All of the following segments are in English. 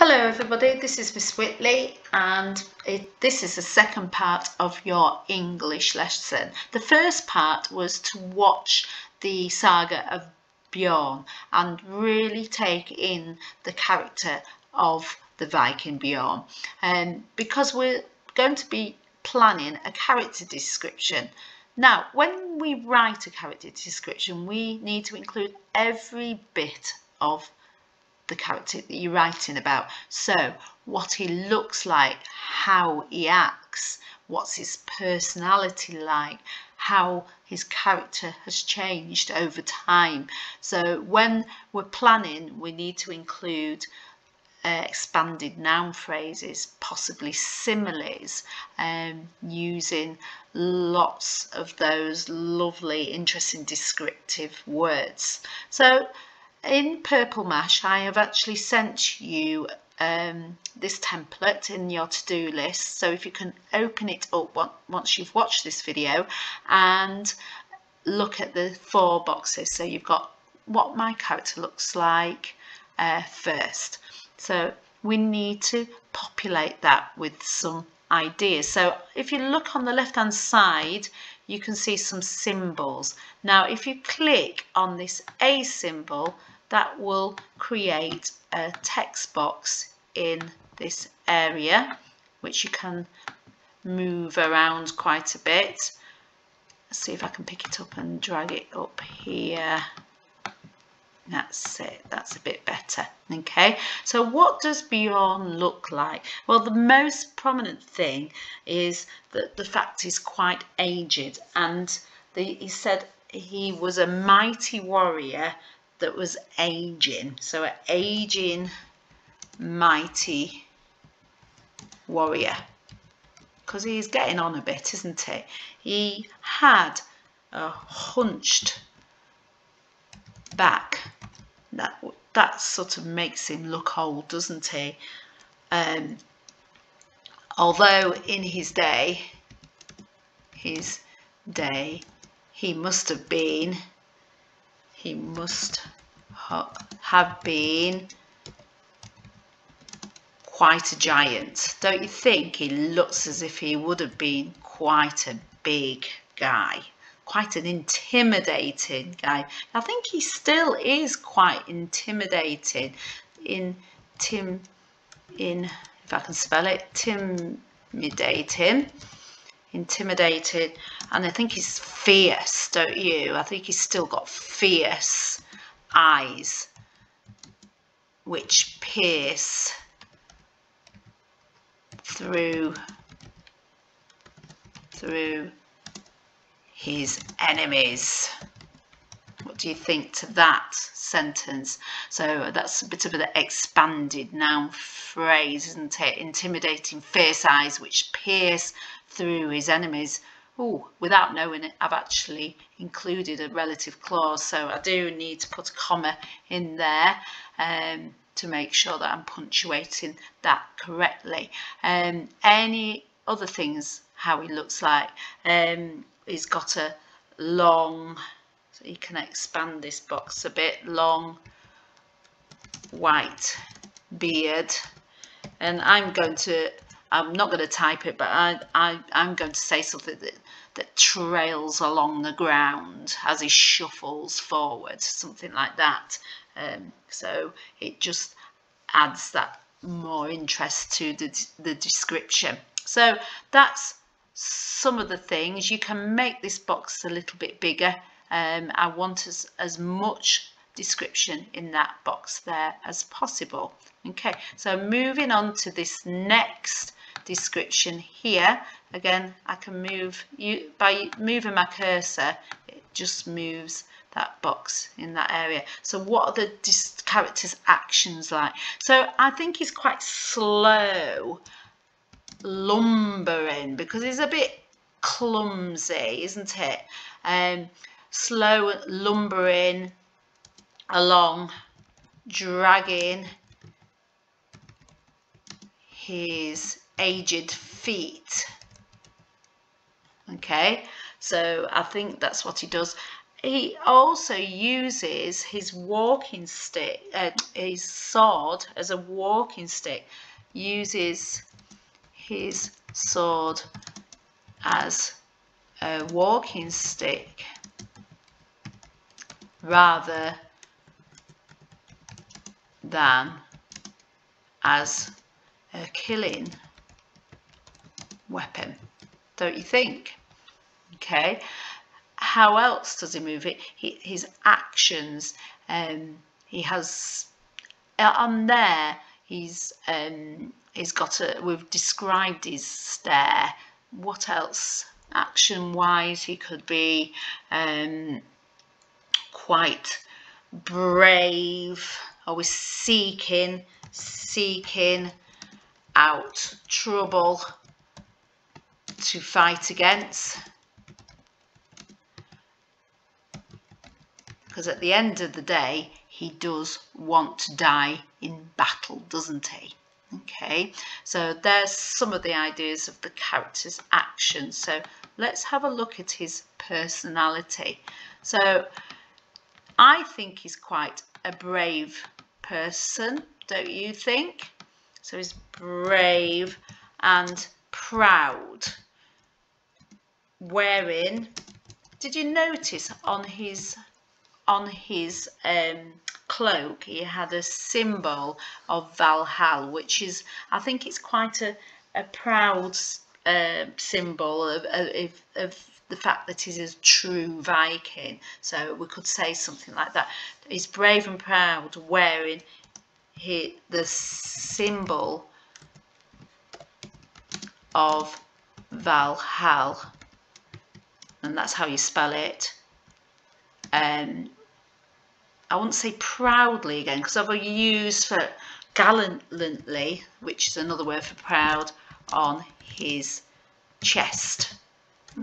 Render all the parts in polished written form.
Hello everybody, this is Miss Whitley and this is the second part of your English lesson. The first part was to watch the saga of Bjorn and really take in the character of the Viking Bjorn. Because we're going to be planning a character description. Now, when we write a character description, we need to include every bit of the character that you're writing about. So what he looks like, how he acts, what's his personality like, how his character has changed over time. So when we're planning, we need to include expanded noun phrases, possibly similes, using lots of those lovely, interesting descriptive words. So in Purple Mash, I have actually sent you this template in your to-do list. So if you can open it up once you've watched this video and look at the 4 boxes. So you've got what my character looks like first. So we need to populate that with some ideas. So if you look on the left hand side, you can see some symbols. Now if you click on this A symbol, that will create a text box in this area, which you can move around quite a bit. Let's see if I can pick it up and drag it up here. That's it, that's a bit better. Okay, so what does Bjorn look like? Well, the most prominent thing is that the fact he's quite aged, and he said he was a mighty warrior that was aging. So an aging mighty warrior, because he's getting on a bit, isn't he? He had a hunched back. That sort of makes him look old, doesn't he? Although in his day he must have been quite a giant. Don't you think? He looks as if he would have been quite a big guy, quite an intimidating guy. I think he still is quite intimidating. If I can spell it, intimidated, and I think he's fierce, don't you? I think he's still got fierce eyes which pierce through his enemies. What do you think to that sentence? So that's a bit of an expanded noun phrase, isn't it? Intimidating, fierce eyes which pierce through his enemies. Oh, without knowing it, I've actually included a relative clause, so I do need to put a comma in there to make sure that I'm punctuating that correctly. Any other things, how he looks like? He's got a long, so you can expand this box a bit, long white beard, and I'm not going to type it, but I'm going to say something that trails along the ground as he shuffles forward, something like that. So it just adds that more interest to the description. So that's some of the things. You can make this box a little bit bigger. I want as much description in that box there as possible. Okay, so moving on to this next description here. Again, I can move by moving my cursor, it just moves that box in that area. So what are the character's actions like? So I think he's quite slow lumbering, because he's a bit clumsy, isn't it? Slow lumbering along, dragging his aged feet. Okay, so I think that's what he does. he also uses his walking stick, his sword as a walking stick, uses his sword as a walking stick rather than as a killing weapon, don't you think? Okay, how else does he move it? His actions, he has on there, he's got a, we've described his stare. What else? Action wise, he could be quite brave, always seeking out trouble to fight against, because at the end of the day he does want to die in battle, doesn't he? Okay, so there's some of the ideas of the character's actions. So let's have a look at his personality. So I think he's quite a brave person, don't you think? So he's brave and proud. Wearing, did you notice on his cloak he had a symbol of Valhalla, which is, I think it's quite a proud symbol of the fact that he's a true Viking. So we could say something like that. He's brave and proud, wearing the symbol of Valhalla, and that's how you spell it. I wouldn't say proudly again, because I've used for gallantly, which is another word for proud, on his chest.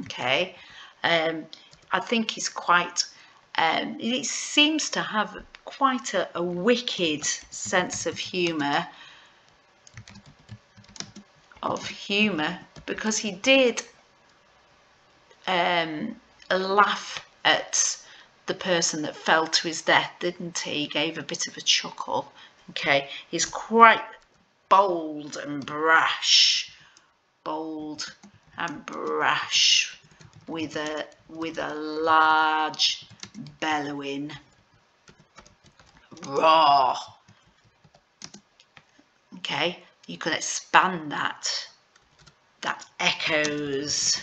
Okay, I think he's quite, he seems to have quite a wicked sense of humour, because he did laugh at the person that fell to his death, didn't he? He gave a bit of a chuckle. Okay, he's quite bold and brash, with a large bellowing roar. Okay, you could expand that echoes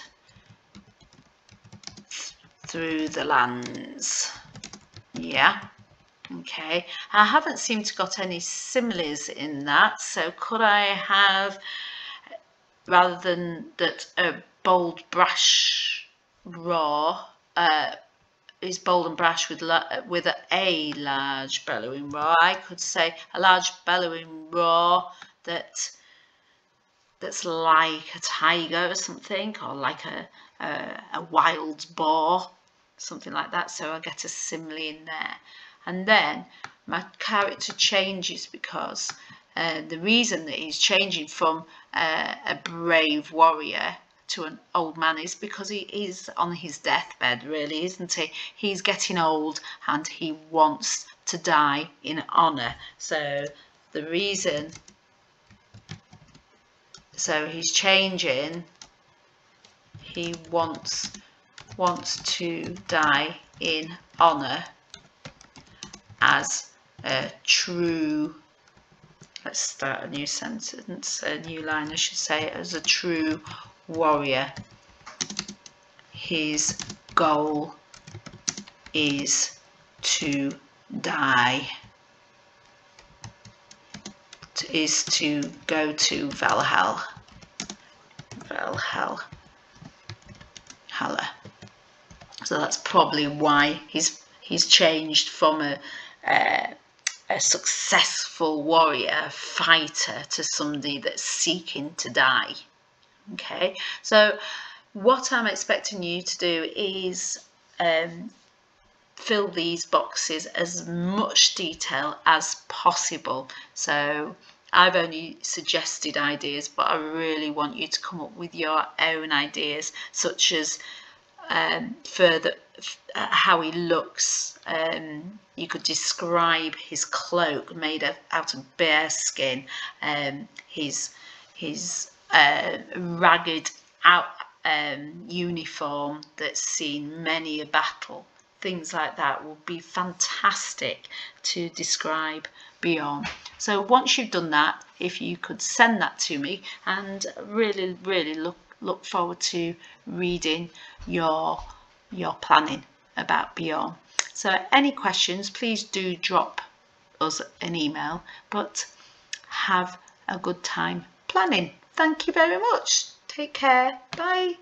through the lands. Yeah, okay, I haven't seemed to got any similes in that, so could I have, rather than that, a bold brash roar, is bold and brash with a large bellowing roar, I could say a large bellowing roar that's like a tiger or something, or like a wild boar, something like that. So I get a simile in there. And then my character changes, because the reason that he's changing from a brave warrior to an old man is because he is on his deathbed, really, isn't he? He's getting old and he wants to die in honour. So the reason, so he's changing, he wants to die in honour as a true, let's start a new sentence, a new line I should say, as a true warrior. His goal is to die, is to go to Valhalla. So that's probably why he's changed from a successful warrior fighter to somebody that's seeking to die. Okay, so what I'm expecting you to do is fill these boxes as much detail as possible. So I've only suggested ideas, but I really want you to come up with your own ideas, such as further how he looks. You could describe his cloak made out of bear skin, his ragged uniform that's seen many a battle. Things like that would be fantastic to describe Bjorn. So once you've done that, if you could send that to me, and really look forward to reading your planning about Bjorn. So any questions, please do drop us an email, but have a good time planning. Thank you very much. Take care. Bye.